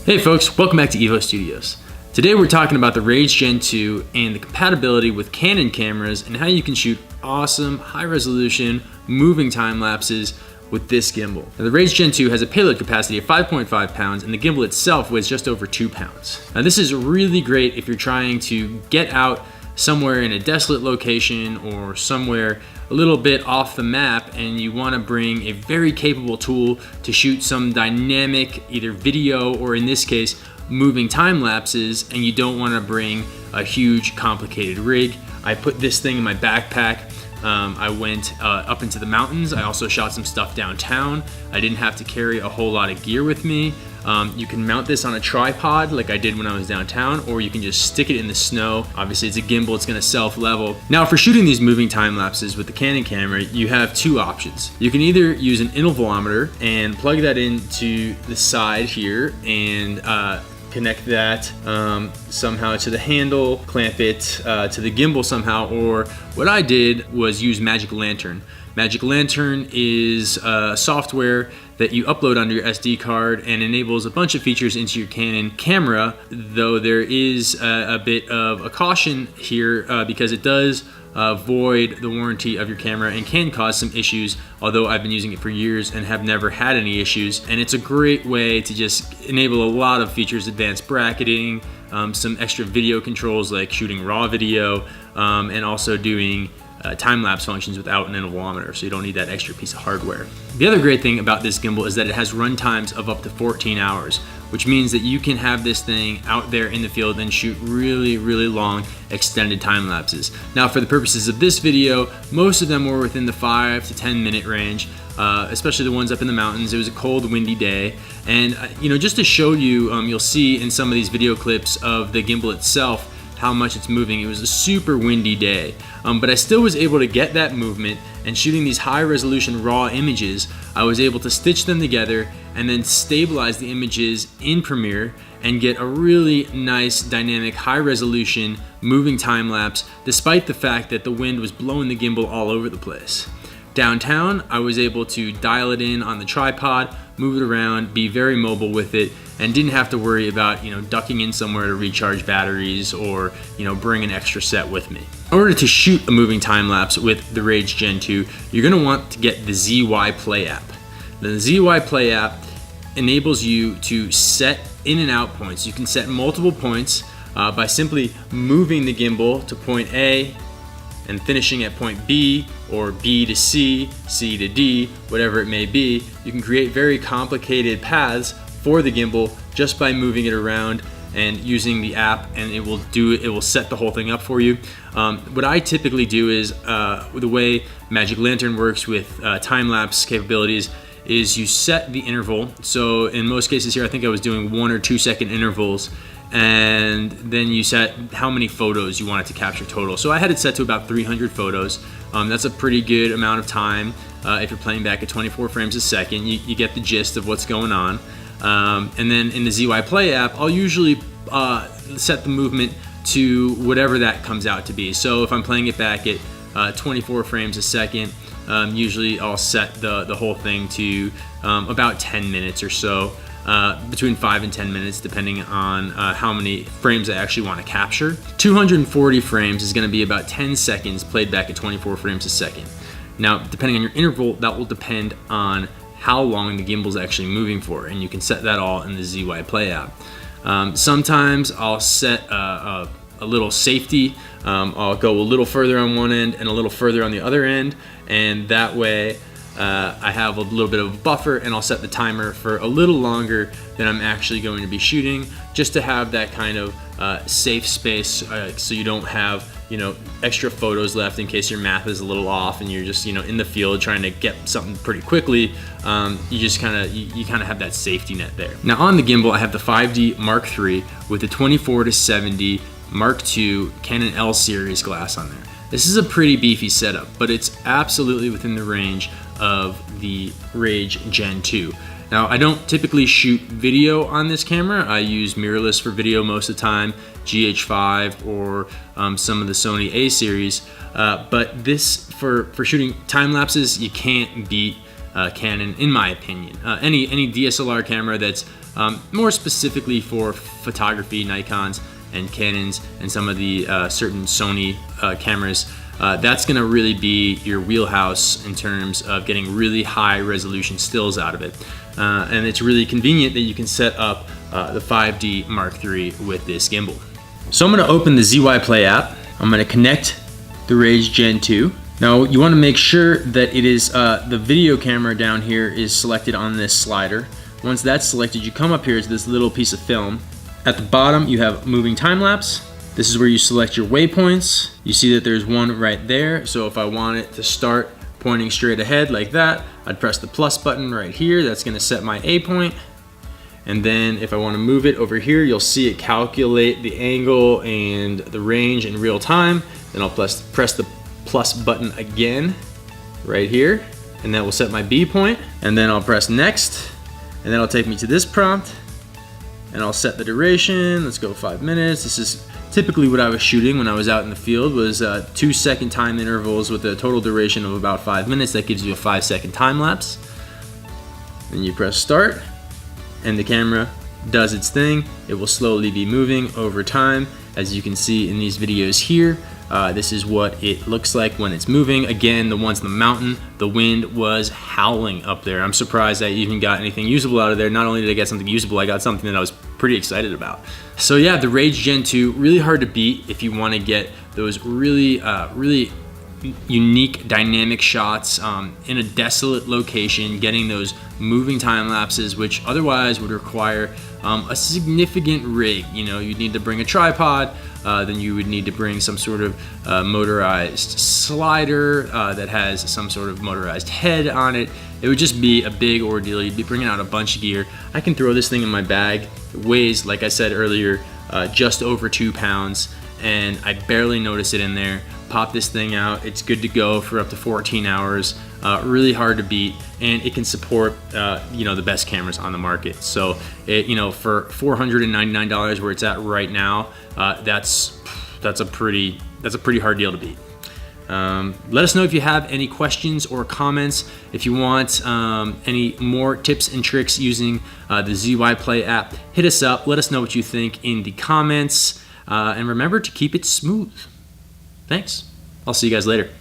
Hey folks, welcome back to EVO Studios. Today we're talking about the Rage Gen 2 and the compatibility with Canon cameras and how you can shoot awesome, high-resolution, moving time lapses with this gimbal. Now, the Rage Gen 2 has a payload capacity of 5.5 pounds and the gimbal itself weighs just over 2 pounds. Now this is really great if you're trying to get out somewhere in a desolate location or somewhere a little bit off the map and you want to bring a very capable tool to shoot some dynamic either video or in this case moving time lapses, and you don't want to bring a huge complicated rig. I put this thing in my backpack. I went up into the mountains. I also shot some stuff downtown. I didn't have to carry a whole lot of gear with me. You can mount this on a tripod like I did when I was downtown, or you can just stick it in the snow. Obviously it's a gimbal, it's gonna self-level. Now for shooting these moving time lapses with the Canon camera, you have two options. You can either use an intervalometer and plug that into the side here and connect that somehow to the handle, clamp it to the gimbal somehow, or what I did was use Magic Lantern. Magic Lantern is software that you upload onto your SD card and enables a bunch of features into your Canon camera, though there is a bit of a caution here because it does void the warranty of your camera and can cause some issues, although I've been using it for years and have never had any issues. And it's a great way to just enable a lot of features, advanced bracketing, some extra video controls like shooting raw video, and also doing time-lapse functions without an intervalometer, so you don't need that extra piece of hardware. The other great thing about this gimbal is that it has run times of up to 14 hours, which means that you can have this thing out there in the field and shoot really, really long extended time lapses. Now for the purposes of this video, most of them were within the 5 to 10 minute range, especially the ones up in the mountains. It was a cold, windy day, and just to show you, you'll see in some of these video clips of the gimbal itself how much it's moving. It was a super windy day, but I still was able to get that movement, and shooting these high resolution raw images, I was able to stitch them together and then stabilize the images in Premiere and get a really nice dynamic high resolution moving time lapse despite the fact that the wind was blowing the gimbal all over the place. Downtown, I was able to dial it in on the tripod, move it around, be very mobile with it, and didn't have to worry about ducking in somewhere to recharge batteries or bring an extra set with me. In order to shoot a moving time lapse with the Rage Gen 2, you're going to want to get the ZY Play app. The ZY Play app enables you to set in and out points. You can set multiple points by simply moving the gimbal to point A and finishing at point B, or B to C, C to D, whatever it may be. You can create very complicated paths for the gimbal just by moving it around and using the app, and it will set the whole thing up for you. What I typically do is, the way Magic Lantern works with time-lapse capabilities, is you set the interval. So in most cases here, I think I was doing 1 or 2 second intervals, and then you set how many photos you wanted to capture total. So I had it set to about 300 photos. That's a pretty good amount of time. If you're playing back at 24 frames a second, you get the gist of what's going on. And then in the ZY Play app, I'll usually set the movement to whatever that comes out to be. So if I'm playing it back at 24 frames a second, usually I'll set the whole thing to about 10 minutes or so. Between 5 and 10 minutes depending on how many frames I actually want to capture. 240 frames is going to be about 10 seconds played back at 24 frames a second. Now depending on your interval, that will depend on how long the gimbal is actually moving for, and you can set that all in the ZY Play app. Sometimes I'll set a little safety. I'll go a little further on one end and a little further on the other end, and that way I have a little bit of a buffer, and I'll set the timer for a little longer than I'm actually going to be shooting, just to have that kind of safe space, so you don't have extra photos left in case your math is a little off and you're just in the field trying to get something pretty quickly. You just kind of have that safety net there. Now on the gimbal, I have the 5D Mark III with the 24 to 70 Mark II Canon L series glass on there. This is a pretty beefy setup, but it's absolutely within the range of the Rage Gen 2. Now, I don't typically shoot video on this camera. I use Mirrorless for video most of the time, GH5 or some of the Sony A series. But this, for shooting time lapses, you can't beat Canon, in my opinion. Any DSLR camera that's more specifically for photography, Nikons and Canons, and some of the certain Sony cameras, that's gonna really be your wheelhouse in terms of getting really high resolution stills out of it. And it's really convenient that you can set up the 5D Mark III with this gimbal. So I'm gonna open the ZY Play app. I'm gonna connect the Rage Gen 2. Now you wanna make sure that it is, the video camera down here is selected on this slider. Once that's selected, you come up here to this little piece of film. At the bottom, you have moving time lapse. This is where you select your waypoints. You see that there's one right there. So if I want it to start pointing straight ahead like that, I'd press the plus button right here. That's gonna set my A point. And then if I wanna move it over here, you'll see it calculate the angle and the range in real time. Then I'll press the plus button again right here, and that will set my B point. And then I'll press next, and that'll take me to this prompt, and I'll set the duration. Let's go 5 minutes. This is typically what I was shooting when I was out in the field, was 2-second time intervals with a total duration of about 5 minutes. That gives you a 5-second time lapse. Then you press start, and the camera does its thing. It will slowly be moving over time. As you can see in these videos here, this is what it looks like when it's moving. Again, the ones in the mountain, the wind was howling up there. I'm surprised I even got anything usable out of there. Not only did I get something usable, I got something that I was pretty excited about. So yeah, the Rage Gen 2, really hard to beat if you want to get those really unique dynamic shots in a desolate location, getting those moving time lapses, which otherwise would require a significant rig. You know, you'd need to bring a tripod, then you would need to bring some sort of motorized slider that has some sort of motorized head on it. It would just be a big ordeal. You'd be bringing out a bunch of gear. I can throw this thing in my bag. It weighs, like I said earlier, just over 2 pounds, and I barely notice it in there. Pop this thing out, it's good to go for up to 14 hours. Really hard to beat, and it can support you know, the best cameras on the market. So it, you know, for $499 where it's at right now, that's a pretty hard deal to beat. Let us know if you have any questions or comments. If you want any more tips and tricks using the ZY Play app, hit us up. Let us know what you think in the comments, and remember to keep it smooth. Thanks. I'll see you guys later.